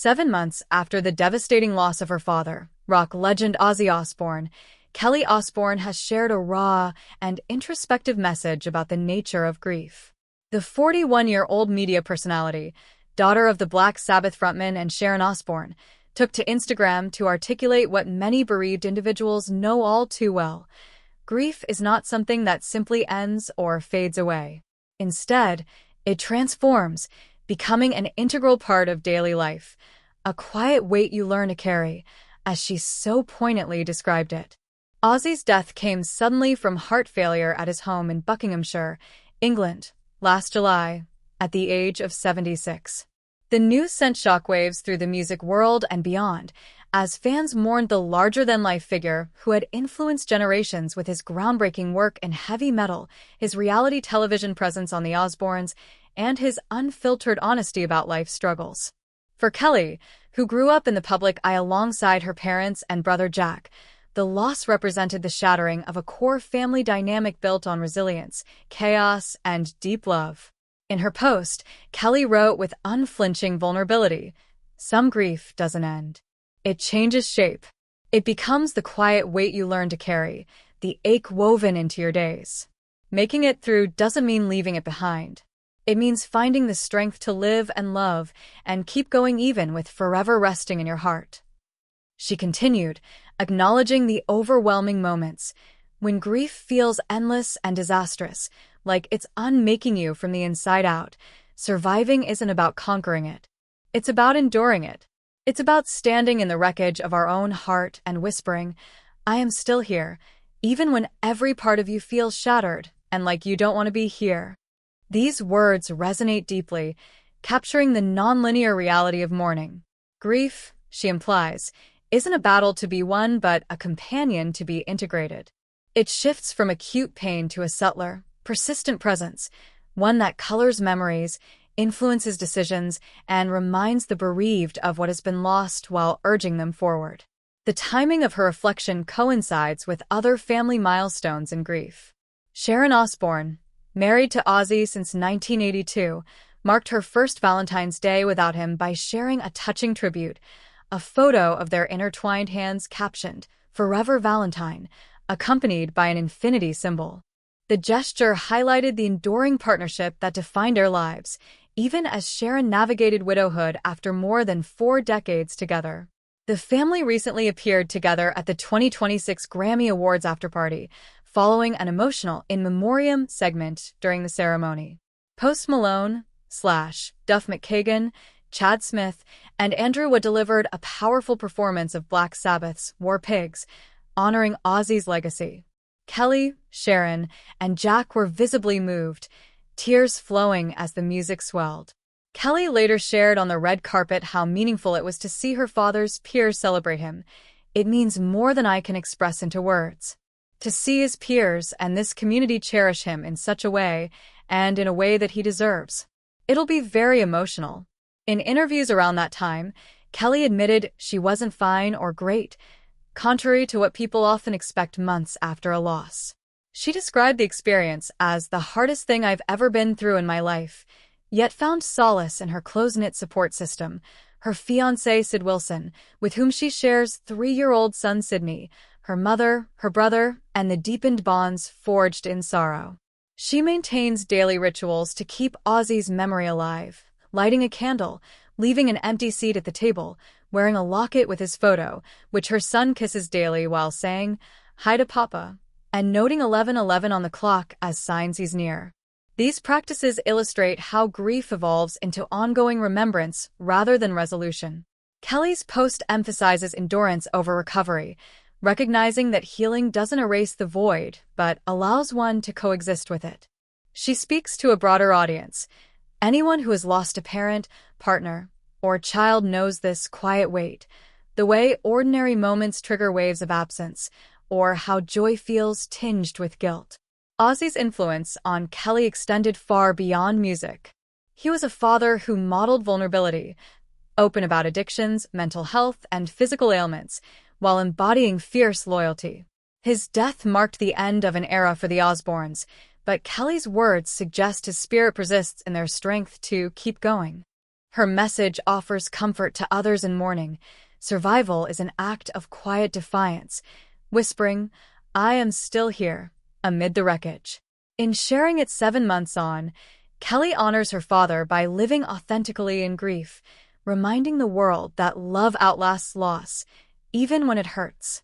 7 months after the devastating loss of her father, rock legend Ozzy Osbourne, Kelly Osbourne has shared a raw and introspective message about the nature of grief. The 41-year-old media personality, daughter of the Black Sabbath frontman and Sharon Osbourne, took to Instagram to articulate what many bereaved individuals know all too well. Grief is not something that simply ends or fades away. Instead, it transforms, becoming an integral part of daily life, a quiet weight you learn to carry, as she so poignantly described it. Ozzy's death came suddenly from heart failure at his home in Buckinghamshire, England, last July, at the age of 76. The news sent shockwaves through the music world and beyond, as fans mourned the larger-than-life figure who had influenced generations with his groundbreaking work in heavy metal, his reality television presence on The Osbournes, and his unfiltered honesty about life's struggles. For Kelly, who grew up in the public eye alongside her parents and brother Jack, the loss represented the shattering of a core family dynamic built on resilience, chaos, and deep love. In her post, Kelly wrote with unflinching vulnerability, "Some grief doesn't end. It changes shape. It becomes the quiet weight you learn to carry, the ache woven into your days. Making it through doesn't mean leaving it behind. It means finding the strength to live and love and keep going even with forever resting in your heart." She continued, acknowledging the overwhelming moments when grief feels endless and disastrous, like it's unmaking you from the inside out. Surviving isn't about conquering it. It's about enduring it. It's about standing in the wreckage of our own heart and whispering, "I am still here," even when every part of you feels shattered and like you don't want to be here. These words resonate deeply, capturing the nonlinear reality of mourning. Grief, she implies, isn't a battle to be won but a companion to be integrated. It shifts from acute pain to a subtler, persistent presence, one that colors memories, influences decisions, and reminds the bereaved of what has been lost while urging them forward. The timing of her reflection coincides with other family milestones in grief. Sharon Osbourne, married to Ozzy since 1982, marked her first Valentine's Day without him by sharing a touching tribute, a photo of their intertwined hands captioned, "Forever Valentine," accompanied by an infinity symbol. The gesture highlighted the enduring partnership that defined their lives, even as Sharon navigated widowhood after more than 4 decades together. The family recently appeared together at the 2026 Grammy Awards afterparty, following an emotional in memoriam segment during the ceremony. Post Malone, Duff McKagan, Chad Smith, and Andrew Wood delivered a powerful performance of Black Sabbath's War Pigs, honoring Ozzy's legacy. Kelly, Sharon, and Jack were visibly moved, tears flowing as the music swelled. Kelly later shared on the red carpet how meaningful it was to see her father's peers celebrate him. "It means more than I can express into words. To see his peers and this community cherish him in such a way, and in a way that he deserves. It'll be very emotional." In interviews around that time, Kelly admitted she wasn't fine or great, contrary to what people often expect months after a loss. She described the experience as the hardest thing I've ever been through in my life, yet found solace in her close-knit support system, her fiancé Sid Wilson, with whom she shares 3-year-old son Sydney, her mother, her brother, and the deepened bonds forged in sorrow. She maintains daily rituals to keep Ozzy's memory alive, lighting a candle, leaving an empty seat at the table, wearing a locket with his photo, which her son kisses daily while saying, "Hi to Papa," and noting 11:11 on the clock as signs he's near. These practices illustrate how grief evolves into ongoing remembrance rather than resolution. Kelly's post emphasizes endurance over recovery, recognizing that healing doesn't erase the void, but allows one to coexist with it. She speaks to a broader audience. Anyone who has lost a parent, partner, or child knows this quiet weight, the way ordinary moments trigger waves of absence, or how joy feels tinged with guilt. Ozzy's influence on Kelly extended far beyond music. He was a father who modeled vulnerability, open about addictions, mental health, and physical ailments, while embodying fierce loyalty. His death marked the end of an era for the Osbournes, but Kelly's words suggest his spirit persists in their strength to keep going. Her message offers comfort to others in mourning. Survival is an act of quiet defiance, whispering, "I am still here," amid the wreckage. In sharing it 7 months on, Kelly honors her father by living authentically in grief, reminding the world that love outlasts loss, even when it hurts.